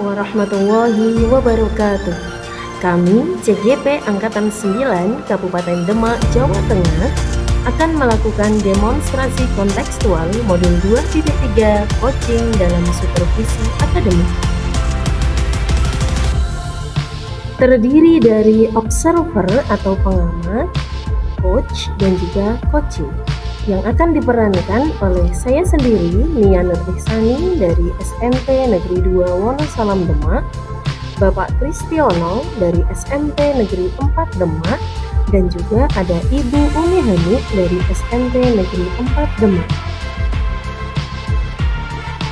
warahmatullahi wabarakatuh. Kami CGP Angkatan 9 Kabupaten Demak, Jawa Tengah akan melakukan demonstrasi kontekstual modul 2.3 coaching dalam supervisi akademik. Terdiri dari observer atau pengamat, coach, dan juga coaching yang akan diperankan oleh saya sendiri, Nia Nurihsani dari SMP Negeri 2 Wonosalam Demak, Bapak Kristiono dari SMP Negeri 4 Demak, dan juga ada Ibu Umi Hani dari SMP Negeri 4 Demak.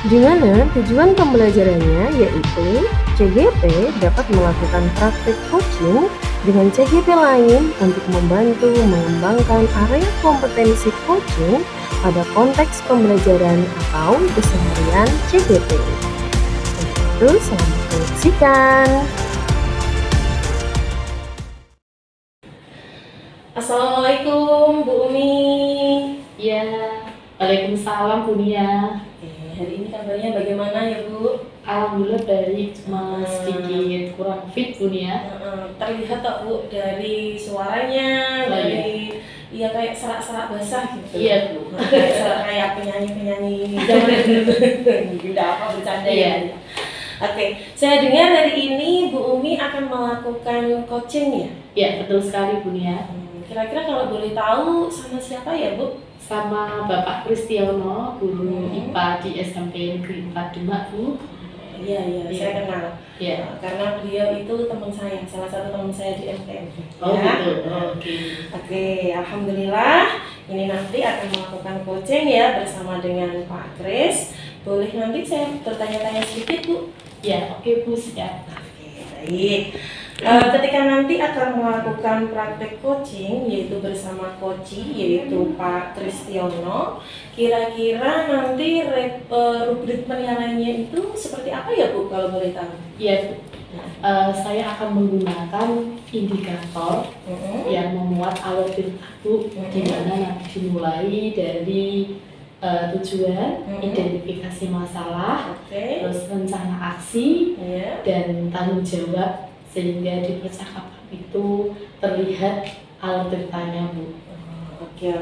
Di mana tujuan pembelajarannya yaitu CGP dapat melakukan praktik coaching dengan CGP lain untuk membantu mengembangkan area kompetensi coaching pada konteks pembelajaran atau keseharian CGP. Untuk itu, selamat menyaksikan. Assalamualaikum Bu Umi. Ya, waalaikumsalam Bu Nia. Hari ini kabarnya bagaimana ya Bu? Alhamdulillah baik, cuma sedikit kurang fit Bu Nia. Terlihat tak Bu dari suaranya, dari ya kayak serak-serak basah gitu. Iya Bu. Kayak penyanyi-penyanyi zaman dulu. Tidak apa bercanda ya. Oke, saya dengar hari ini Bu Umi akan melakukan coaching ya? Ya, betul sekali Bu Nia. Kira-kira kalau boleh tahu sama siapa ya Bu? Sama Bapak Kristiono, guru IPA di SMP Negeri 4 Demak Bu. Iya, saya kenal. Iya. Karena beliau itu teman saya, salah satu teman saya di MTM. Oh ya? gitu. Oke, alhamdulillah. Ini nanti akan melakukan coaching ya bersama dengan Pak Kris. Boleh nanti saya bertanya-tanya sedikit Bu? Ya, oke Bu, siap. Oke, baik. Ketika nanti akan melakukan praktek coaching yaitu bersama coachi yaitu Pak Kristiono, kira-kira nanti rubrik penilaiannya itu seperti apa ya Bu kalau boleh tahu? Ya Bu, saya akan menggunakan indikator yang memuat alur Bu, di mana nanti dimulai dari tujuan, identifikasi masalah, terus rencana aksi, dan tanggung jawab, sehingga di percakapan itu terlihat alur ceritanya Bu. Oke.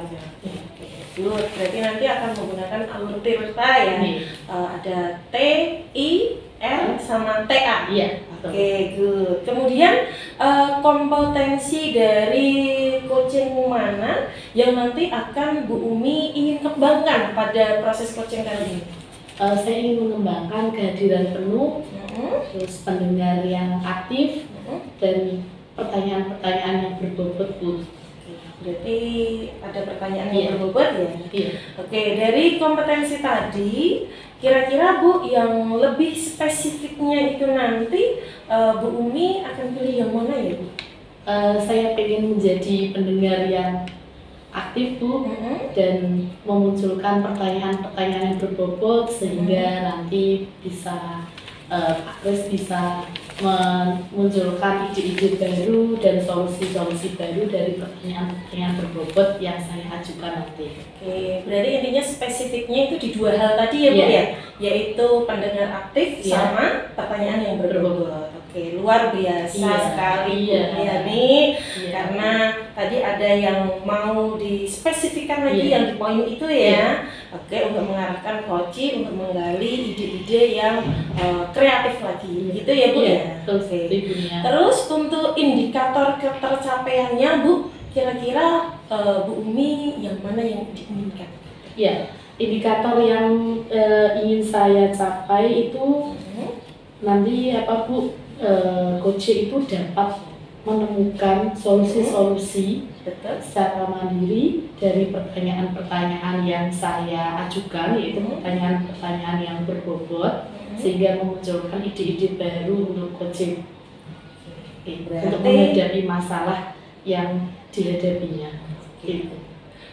Good. Berarti nanti akan menggunakan alur tirta ya. Ada T, I, R sama TA. Iya. Oke, good. Kemudian kompetensi dari coaching mana yang nanti akan Bu Umi ingin kembangkan pada proses coaching kali ini? Saya ingin mengembangkan kehadiran penuh, terus pendengar yang aktif, dan pertanyaan-pertanyaan yang berbobot Bu. Berarti ada pertanyaan yang berbobot ya? Iya. Oke, dari kompetensi tadi, kira-kira Bu yang lebih spesifiknya itu nanti Bu Umi akan pilih yang mana ya Bu? Saya ingin menjadi pendengar yang aktif Bu, dan memunculkan pertanyaan-pertanyaan yang berbobot sehingga nanti bisa Pak Kris bisa memunculkan ide-ide baru dan solusi-solusi baru dari pertanyaan-pertanyaan berbobot yang saya ajukan nanti. Oke, berarti intinya spesifiknya itu di dua hal tadi ya Bu ya? Yaitu pendengar aktif sama pertanyaan yang berbobot. Oke, luar biasa sekali Bu Yani, karena tadi ada yang mau dispesifikkan lagi yang di poin itu ya. Oke, untuk mengarahkan coach untuk menggali ide-ide yang kreatif lagi, gitu ya Bu ya. Oke. Terus untuk indikator ketercapaiannya Bu, kira-kira Bu Umi yang mana yang diinginkan? Ya, indikator yang ingin saya capai itu nanti apa Bu? Coach itu dapat menemukan solusi-solusi secara mandiri dari pertanyaan-pertanyaan yang saya ajukan, yaitu pertanyaan-pertanyaan yang berbobot, sehingga memunculkan ide-ide baru untuk coaching untuk menghadapi masalah yang dihadapinya. Gitu.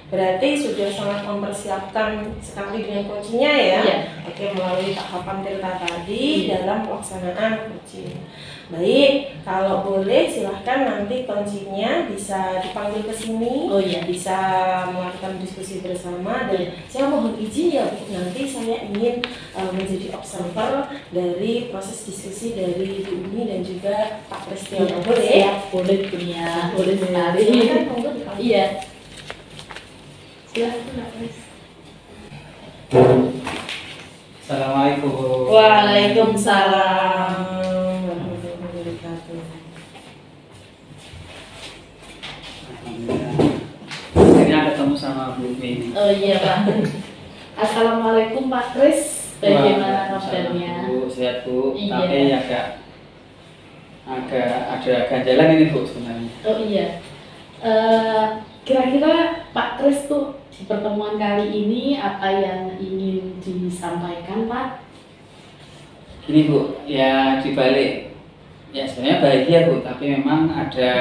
Berarti sudah sangat mempersiapkan sekali dengan coachingnya ya. Iya. Oke, melalui tahapan Tirta tadi dalam pelaksanaan coaching. Baik, kalau boleh silahkan nanti coachingnya bisa dipanggil ke sini. Oh iya. Bisa melakukan diskusi bersama dan saya mohon izin ya Bu, nanti saya ingin menjadi observer dari proses diskusi dari Bu Umi dan juga Pak Kristiono. Boleh? Siap, boleh punya, boleh sekali. Silakan, monggo dipanggil. Iya. Silakan Pak Kris. Assalamualaikum. Waalaikumsalam. warahmatullahi wabarakatuh. Akhirnya ketemu sama Bu Umi. Oh iya Pak. Assalamualaikum Pak Kris. Bagaimana kabarnya? Bu, sehat Bu. Iya. Tapi agak ada ganjalan ini Bu sebenarnya. Oh iya. Kira-kira Pak Kris tuh di pertemuan kali ini apa yang ingin disampaikan Pak? Gini Bu, ya dibalik ya sebenarnya bahagia Bu, tapi memang ada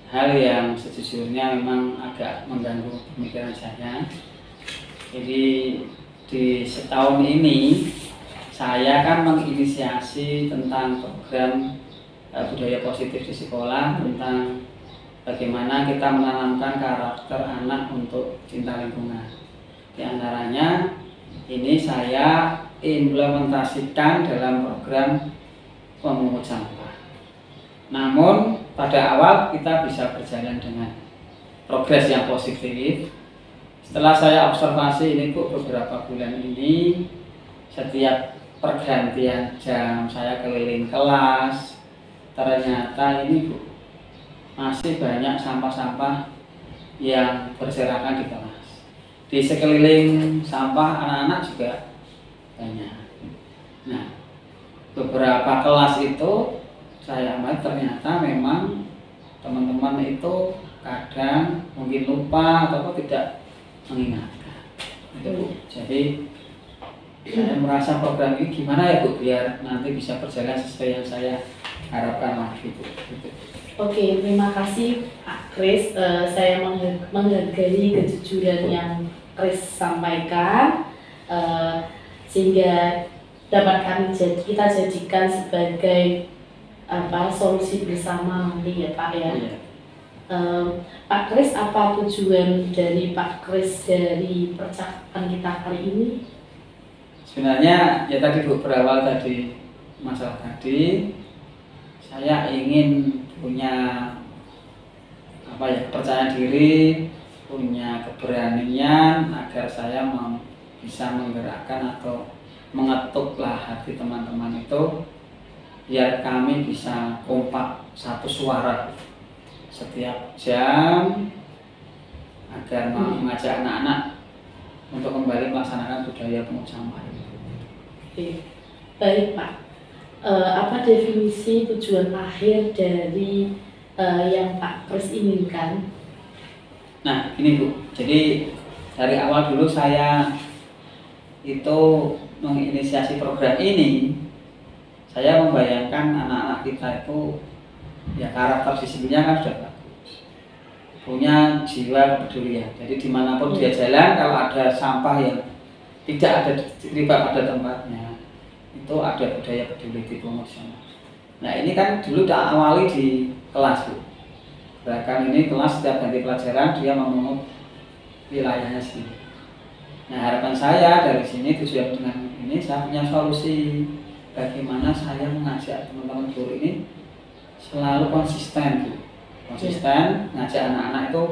hal yang sejujurnya memang agak mengganggu pemikiran saya. Jadi di setahun ini saya kan menginisiasi tentang program budaya positif di sekolah, tentang bagaimana kita menanamkan karakter anak untuk cinta lingkungan. Di antaranya ini saya implementasikan dalam program pemungut sampah. Namun pada awal kita bisa berjalan dengan progres yang positif. Setelah saya observasi ini Bu, beberapa bulan ini setiap pergantian jam saya keliling kelas, ternyata ini Bu masih banyak sampah-sampah yang berserakan di kelas. Di sekeliling sampah anak-anak juga banyak. Nah, beberapa kelas itu saya amati ternyata memang teman-teman itu kadang mungkin lupa atau tidak mengingatkan. Jadi saya merasa program ini gimana ya Bu, biar nanti bisa berjalan sesuai yang saya harapkan lagi Bu. Oke, terima kasih Pak Kris. Saya menghargai kejujuran yang Kris sampaikan, sehingga dapat kita jadikan sebagai solusi bersama nanti ya Pak ya. Iya. Pak Kris, apa tujuan dari Pak Kris dari percakapan kita kali ini? Sebenarnya ya tadi Bu, berawal tadi masalah tadi, saya ingin punya kepercayaan diri, punya keberanian agar saya bisa menggerakkan atau mengetuklah hati teman-teman itu biar kami bisa kompak satu suara setiap jam agar mengajak anak-anak untuk kembali melaksanakan budaya pemungut sampah. Oke, baik Pak. Apa definisi tujuan akhir dari yang Pak Kris inginkan? Nah, ini Bu. Jadi dari awal dulu saya itu menginisiasi program ini, saya membayangkan anak-anak kita itu ya karakter disiplinnya kan sudah bagus, punya jiwa kepedulian. Jadi dimanapun dia jalan, kalau ada sampah yang tidak ada terlibat pada tempatnya, itu ada budaya peduli di pungut sampah. Nah ini kan dulu tak awali di kelas Bu. Bahkan ini kelas setiap ganti pelajaran dia memungut wilayahnya sendiri. Nah harapan saya dari sini tujuan dengan ini saya punya solusi bagaimana saya mengajak teman-teman guru ini selalu konsisten Bu. Konsisten ngajak anak-anak itu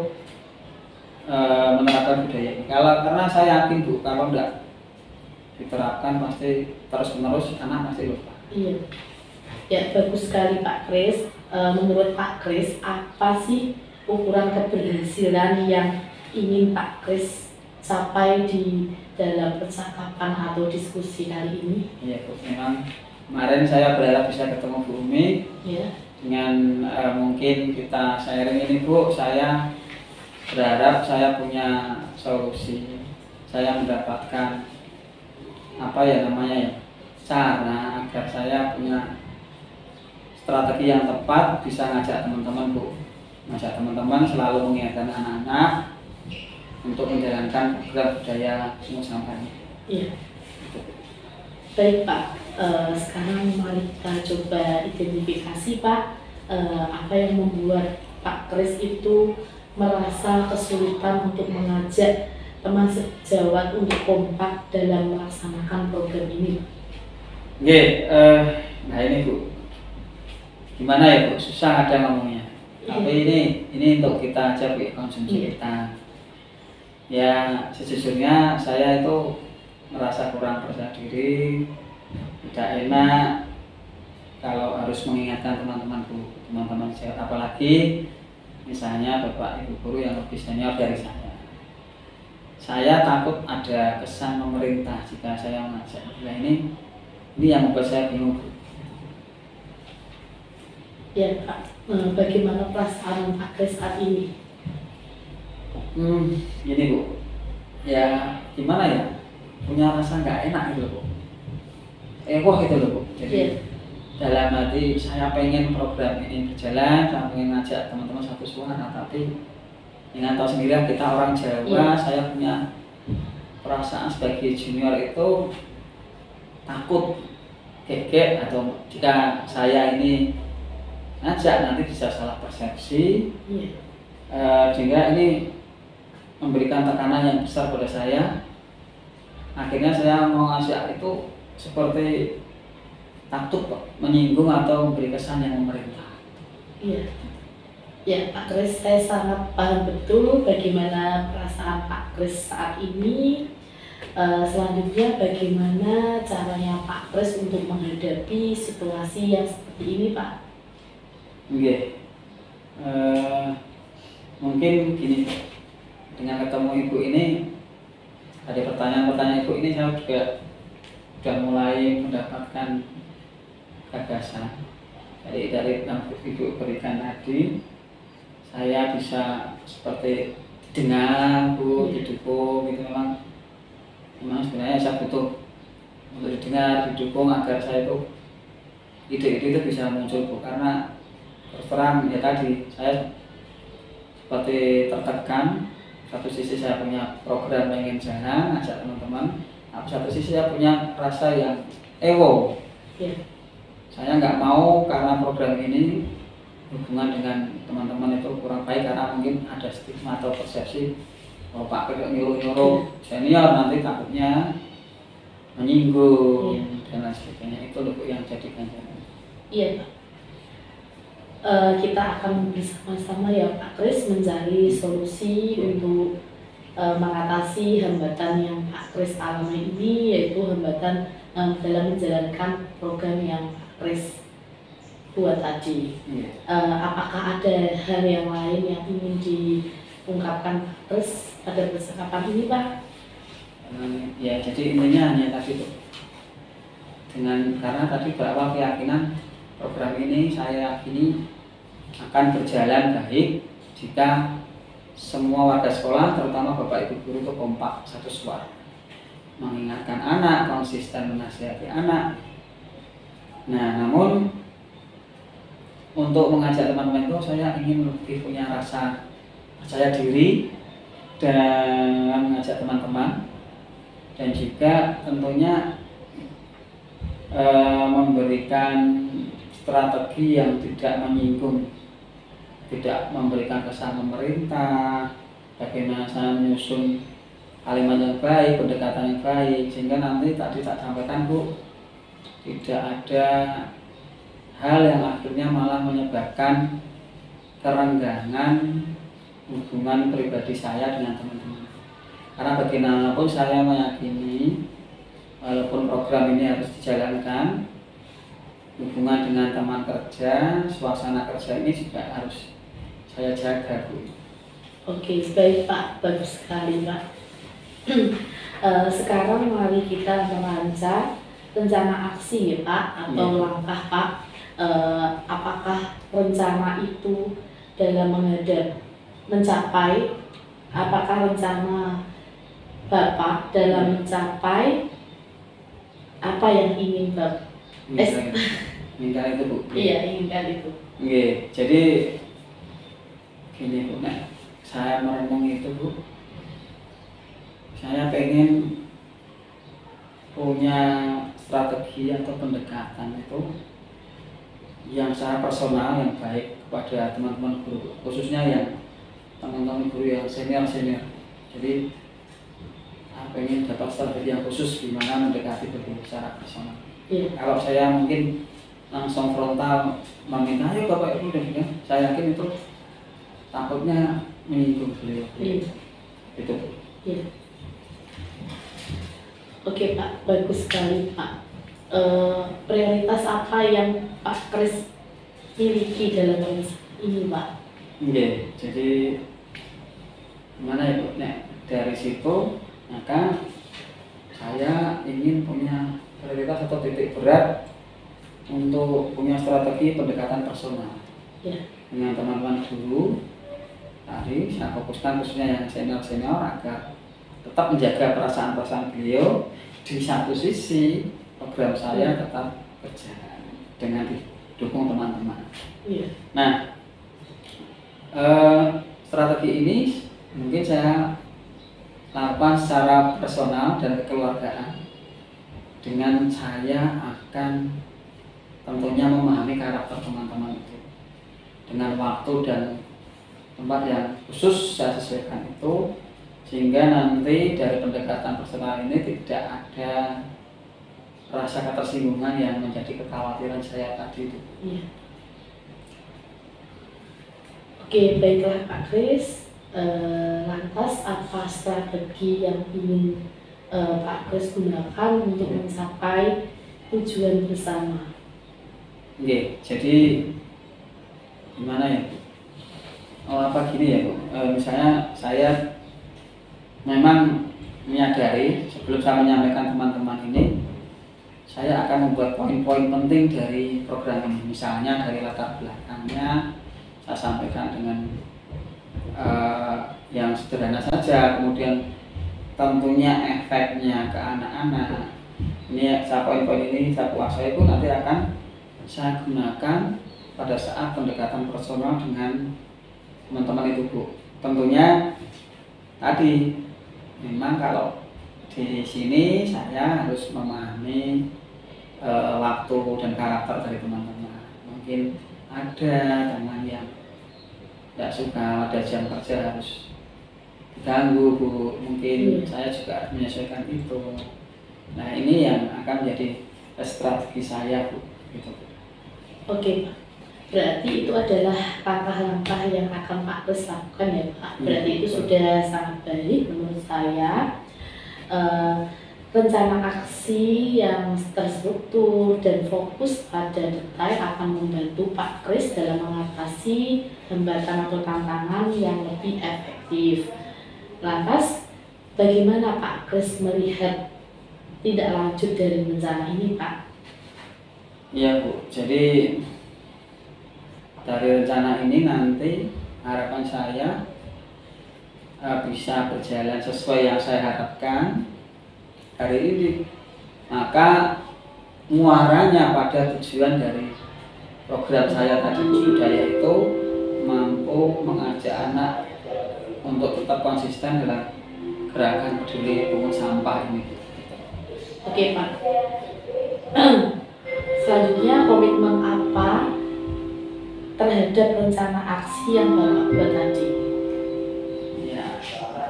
menerapkan budaya ini. Karena saya yakin Bu, kalau enggak diterapkan pasti terus-menerus anak pasti lupa. Iya. Ya bagus sekali Pak Kris. Menurut Pak Kris, apa sih ukuran keberhasilan yang ingin Pak Kris capai di dalam percakapan atau diskusi kali ini? Iya Bu, memang kemarin saya berharap bisa ketemu Bu Umi. Ya. Dengan mungkin kita sharing ini Bu, saya berharap saya punya solusi. Saya mendapatkan cara agar saya punya strategi yang tepat bisa ngajak teman-teman Bu, ngajak teman-teman selalu mengingatkan anak-anak untuk menjalankan program budaya Sungai Sampani. Iya. Baik Pak, sekarang mari kita coba identifikasi Pak, apa yang membuat Pak Kris itu merasa kesulitan untuk mengajak teman sejawat untuk kompak dalam melaksanakan program ini. Oke, nah ini Bu, gimana ya Bu, susah ada ngomongnya. Tapi ini untuk kita aja Bu, konsumsi kita. Ya sejujurnya saya itu merasa kurang percaya diri, tidak enak kalau harus mengingatkan teman-teman saya, apalagi misalnya Bapak Ibu guru yang lebih senior dari saya. Saya takut ada kesan pemerintah jika saya mengajak. Nah ini yang membuat saya bingung. Ya Pak, bagaimana perasaan Pak Kris saat ini? Gini Bu, ya gimana ya, punya rasa nggak enak gitu loh Bu, gitu loh Bu. Jadi dalam hati saya pengen program ini berjalan, saya pengen ngajak teman-teman satu suara, tapi dengan tahu sendiri kita orang Jawa, saya punya perasaan sebagai junior itu takut gegek, atau jika saya ini ngajak nanti bisa salah persepsi, sehingga ini memberikan tekanan yang besar pada saya. Akhirnya saya mau ngajak itu seperti takut menyinggung atau memberi kesan yang memerintah. Iya. Ya Pak Kris, saya sangat paham betul bagaimana perasaan Pak Kris saat ini. Selanjutnya bagaimana caranya Pak Kris untuk menghadapi situasi yang seperti ini Pak? Oke. Mungkin gini, dengan ketemu Ibu ini, ada pertanyaan-pertanyaan Ibu ini, saya juga sudah mulai mendapatkan gagasan dari yang Ibu berikan tadi. Saya bisa seperti didengar Bu, didukung gitu. Memang sebenarnya saya butuh untuk didengar, didukung agar saya itu ide-ide itu bisa muncul Bu, karena terus terang ya tadi saya seperti tertekan. Satu sisi saya punya program yang ingin jalan, ngajak teman-teman, tapi satu sisi saya punya rasa yang ewo. Saya nggak mau karena program ini hubungan dengan teman-teman itu kurang baik, karena mungkin ada stigma atau persepsi bahwa Pak Kris nyuruh-nyuruh senior nanti takutnya menyinggung dan lain sebagainya. Itu loh yang jadi ganjalan. Iya Pak. Kita akan bersama-sama ya Pak Kris mencari solusi untuk mengatasi hambatan yang Pak Kris alami ini, yaitu hambatan dalam menjalankan program yang Pak Kris buat tadi. Apakah ada hal yang lain yang ingin diungkapkan Pak Kris pada percakapan ini Pak? Ya jadi intinya hanya tadi tuh, karena tadi beberapa keyakinan program ini saya yakini akan berjalan baik jika semua warga sekolah, terutama Bapak Ibu guru itu kompak satu suara, mengingatkan anak, konsisten menasihati anak. Nah, namun untuk mengajak teman-teman itu saya ingin lebih punya rasa percaya diri dan mengajak teman-teman, dan juga tentunya memberikan strategi yang tidak menyinggung, tidak memberikan kesan pemerintah, bagaimana saya menyusun kalimat yang baik, pendekatan yang baik, sehingga nanti tadi tak sampaikan Bu, tidak ada hal yang akhirnya malah menyebabkan kerenggangan hubungan pribadi saya dengan teman-teman. Karena bagaimanapun saya meyakini walaupun program ini harus dijalankan, hubungan dengan teman kerja, suasana kerja ini juga harus saya jaga Bu. Oke, baik Pak, bagus sekali Pak. Sekarang mari kita merancang rencana aksi ya Pak, atau langkah Pak. Apakah rencana itu dalam mencapai, apakah rencana Bapak dalam mencapai apa yang ingin Bapak inginkan itu Bu? Iya, inginkan itu. Jadi gini Bu, saya merenung itu Bu, saya pengen punya strategi atau pendekatan itu yang secara personal yang baik kepada teman-teman guru, khususnya yang teman-teman guru yang senior. Jadi pengen dapat strategi yang khusus gimana mendekati guru secara personal. Kalau saya mungkin langsung frontal meminta ayo Bapak Ibu dan juga saya yakin itu takutnya menyinggung beliau. Itu. Oke Pak, bagus sekali Pak. Prioritas apa yang Pak Kris miliki dalam ini Pak? Jadi gimana ya Bu? Nah, dari situ maka saya ingin punya prioritas atau titik berat untuk punya strategi pendekatan personal dengan teman-teman guru. Tadi saya fokuskan khususnya yang senior agar tetap menjaga perasaan beliau. Di satu sisi program saya tetap berjalan dengan didukung teman-teman. Nah, strategi ini mungkin saya lakukan secara personal dan kekeluargaan dengan saya akan tentunya memahami karakter teman-teman itu dengan waktu dan tempat yang khusus saya sesuaikan itu, sehingga nanti dari pendekatan personal ini tidak ada rasa ketersinggungan yang menjadi kekhawatiran saya tadi itu. Oke, baiklah Pak Kris. Lantas apa strategi yang ingin Pak Kris gunakan untuk mencapai tujuan bersama? Jadi gimana ya Bu? Apa gini ya Bu? Misalnya saya memang menyadari sebelum saya menyampaikan teman-teman ini, saya akan membuat poin-poin penting dari program ini. Misalnya dari latar belakangnya saya sampaikan dengan yang sederhana saja, kemudian tentunya efeknya ke anak-anak. Ini saya poin-poin ini saya kuasai itu nanti akan saya gunakan pada saat pendekatan personal dengan teman-teman itu Bu. Tentunya tadi memang kalau di sini saya harus memahami waktu dan karakter dari teman-teman. Mungkin ada teman yang tidak suka ada jam kerja harus diganggu Bu. Mungkin saya juga menyesuaikan itu. Nah ini yang akan menjadi strategi saya Bu. Gitu. Oke Pak. Berarti itu adalah langkah-langkah yang akan Pak Kris lakukan ya Pak. Berarti itu sudah sangat baik menurut saya. Rencana aksi yang terstruktur dan fokus pada detail akan membantu Pak Kris dalam mengatasi hambatan atau tantangan yang lebih efektif. Lantas, bagaimana Pak Kris melihat tidak lanjut dari rencana ini Pak? Iya Bu, jadi dari rencana ini nanti harapan saya bisa berjalan sesuai yang saya harapkan hari ini, maka muaranya pada tujuan dari program saya tadi budaya itu mampu mengajak anak untuk tetap konsisten dalam gerakan peduli pungut sampah ini. Oke Pak. Selanjutnya komitmen apa terhadap rencana aksi yang Bapak buat tadi? Ya,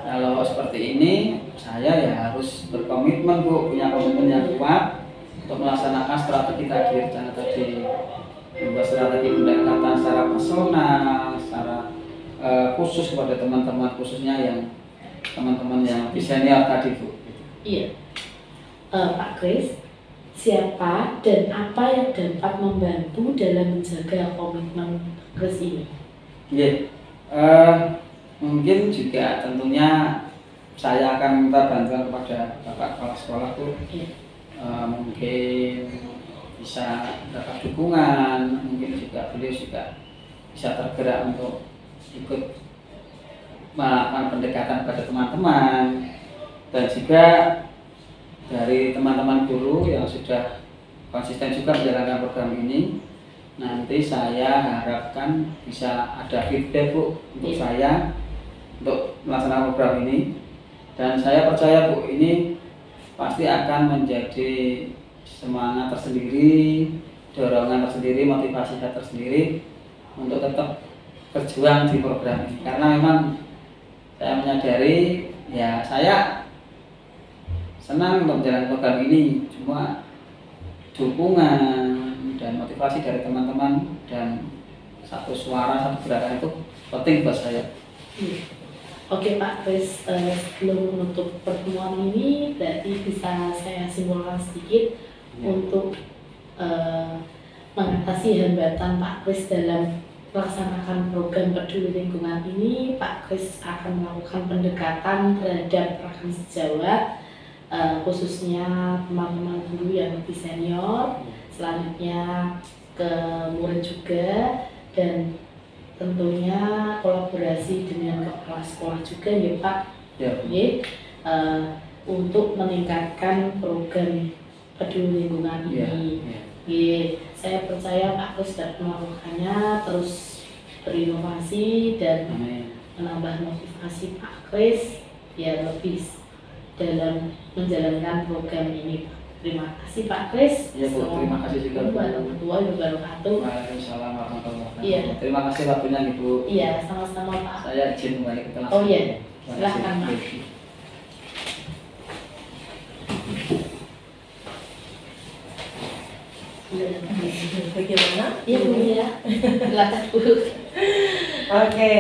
kalau seperti ini saya ya harus berkomitmen Bu, punya komitmen yang kuat untuk melaksanakan strategi tadi, rencana tadi, membuat strategi pendekatan secara personal, secara khusus kepada teman-teman, khususnya yang teman-teman yang lebih senior tadi Bu. Iya, Pak Kris, siapa dan apa yang dapat membantu dalam menjaga komitmen Kris ini? Mungkin juga tentunya saya akan minta bantuan kepada Bapak Kepala Sekolah tuh, mungkin bisa dapat dukungan, mungkin juga beliau juga bisa tergerak untuk ikut melakukan pendekatan pada teman-teman, dan juga dari teman-teman guru yang sudah konsisten juga menjalankan program ini. Nanti saya harapkan bisa ada feedback Bu untuk saya untuk melaksanakan program ini. Dan saya percaya Bu, ini pasti akan menjadi semangat tersendiri, dorongan tersendiri, motivasi saya tersendiri untuk tetap berjuang di program ini. Karena memang saya menyadari ya saya senang untuk menjalankan program ini, cuma dukungan dan motivasi dari teman-teman dan satu suara, satu gerakan itu penting buat saya. Oke Pak Kris, sebelum menutup pertemuan ini berarti bisa saya simpulkan sedikit untuk mengatasi hambatan Pak Kris dalam melaksanakan program peduli lingkungan ini. Pak Kris akan melakukan pendekatan terhadap rekan sejawat, khususnya teman-teman guru yang lebih senior, selanjutnya ke murid juga, dan tentunya kolaborasi dengan kepala sekolah juga ya Pak, untuk meningkatkan program peduli lingkungan ini. Saya percaya Pak Kris dapat melakukannya, terus berinovasi dan menambah motivasi Pak Kris biar lebih dalam menjalankan program ini. Terima kasih Pak Kris. Ya Bu, terima kasih juga Bu. Warahmatullahi wabarakatuh. Waalaikumsalam warahmatullahi wabarakatuh. Iya. Terima kasih waktunya Ibu. Iya, sama-sama Pak. Saya izin kembali ke kelas. Oh iya, silahkan Pak. Bagaimana? Iya Bu ya, silakan Bu. Oke,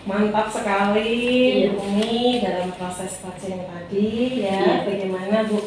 mantap sekali Iya. Bu Umi dalam proses coaching tadi ya. Iya. Bagaimana Bu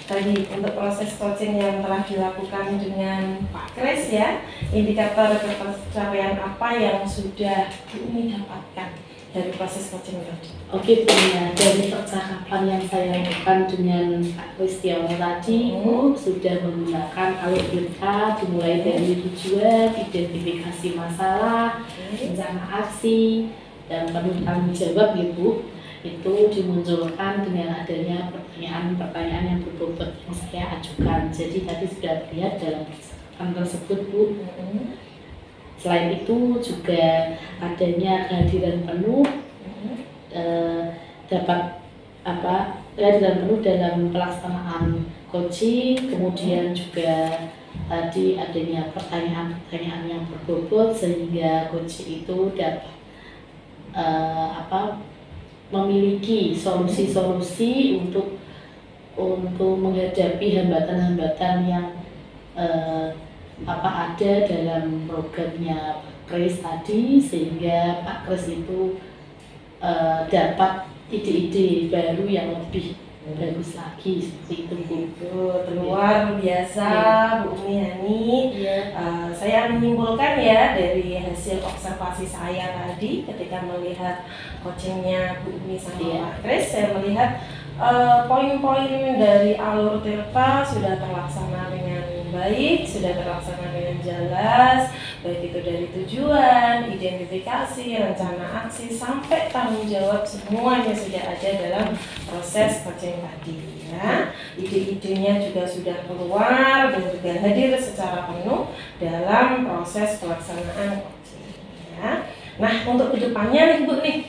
tadi untuk proses coaching yang telah dilakukan dengan Pak Kris ya, indikator pencapaian apa yang sudah Bu Umi dapatkan dari proses coaching tadi? Oke Bu ya, dari percakapan yang saya lakukan dengan Pak Kristiawan tadi, Bu sudah menggunakan alur berita dimulai dari tujuan, identifikasi masalah, rencana aksi, dan penuh tanggung jawab ya Bu. Itu dimunculkan dengan adanya pertanyaan-pertanyaan yang berbobot yang saya ajukan. Jadi tadi sudah terlihat dalam percakapan tersebut Bu. Selain itu juga adanya kehadiran penuh kehadiran penuh dalam pelaksanaan coaching, kemudian juga tadi adanya pertanyaan-pertanyaan yang berbobot sehingga coaching itu dapat memiliki solusi-solusi untuk menghadapi hambatan-hambatan yang ada dalam programnya Pak Kris tadi, sehingga Pak Kris itu dapat ide-ide baru yang lebih bagus lagi seperti itu Bu. Luar biasa Bu Umi Hani. Saya menyimpulkan ya dari hasil observasi saya tadi ketika melihat coachingnya Bu Umi sama Pak Kris, saya melihat poin-poin dari alur Tirta sudah terlaksana dengan baik, sudah terlaksana dengan jelas, baik itu dari tujuan, identifikasi, rencana aksi, sampai tanggung jawab, semuanya sudah ada dalam proses coaching tadi ya. Ide-idenya juga sudah keluar dan juga hadir secara penuh dalam proses pelaksanaan coaching ya. Nah, untuk kedepannya nih Bu nih,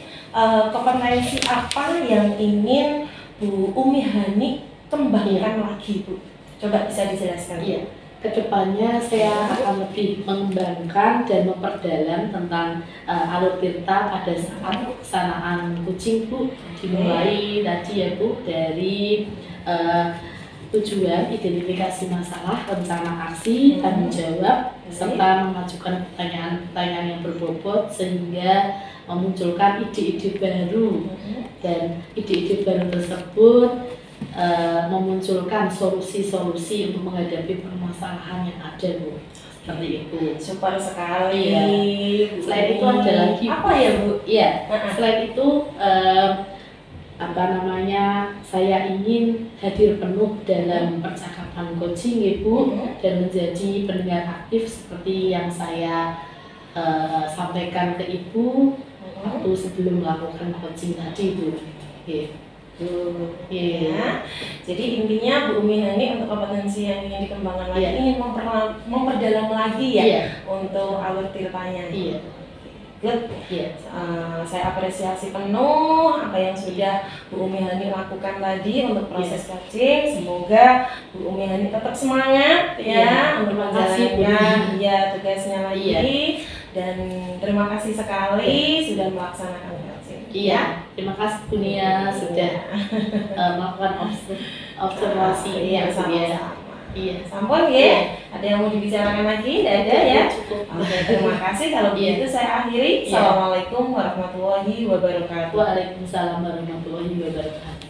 kompetensi apa yang ingin Bu Umi Hani kembangkan lagi Bu? Coba bisa dijelaskan. Iya. Kedepannya saya akan lebih mengembangkan dan memperdalam tentang alur Tirta pada saat pelaksanaan coaching Bu. Dimulai tadi ya Bu dari tujuan, identifikasi masalah, rencana aksi, tanggung jawab, serta mengajukan pertanyaan-pertanyaan yang berbobot sehingga memunculkan ide-ide baru, dan ide-ide baru tersebut memunculkan solusi-solusi untuk menghadapi permasalahan yang ada Bu. Seperti itu. Super sekali. Ya. Selain itu ada lagi apa ya Bu? Iya. Selain itu saya ingin hadir penuh dalam percakapan coaching Ibu dan menjadi pendengar aktif seperti yang saya sampaikan ke Ibu waktu sebelum melakukan coaching tadi Bu. Ya. Jadi intinya Bu Umi Hani untuk kompetensi yang ingin dikembangkan lagi, ingin memperdalam lagi ya untuk alur Tirtanya. good. Saya apresiasi penuh apa yang sudah Bu Umi Hani lakukan tadi untuk proses coaching. Semoga Bu Umi Hani tetap semangat ya untuk menjalankan tugasnya lagi. Dan terima kasih sekali sudah melaksanakan coaching. Iya, terima kasih Bu Nia sudah melakukan observasi. Sama-sama. Iya. Sampun ya. Ada yang mau dibicarakan lagi? Tidak ada ya? Cukup. Oke, terima kasih. Kalau begitu saya akhiri. Assalamualaikum warahmatullahi wabarakatuh. Waalaikumsalam warahmatullahi wabarakatuh.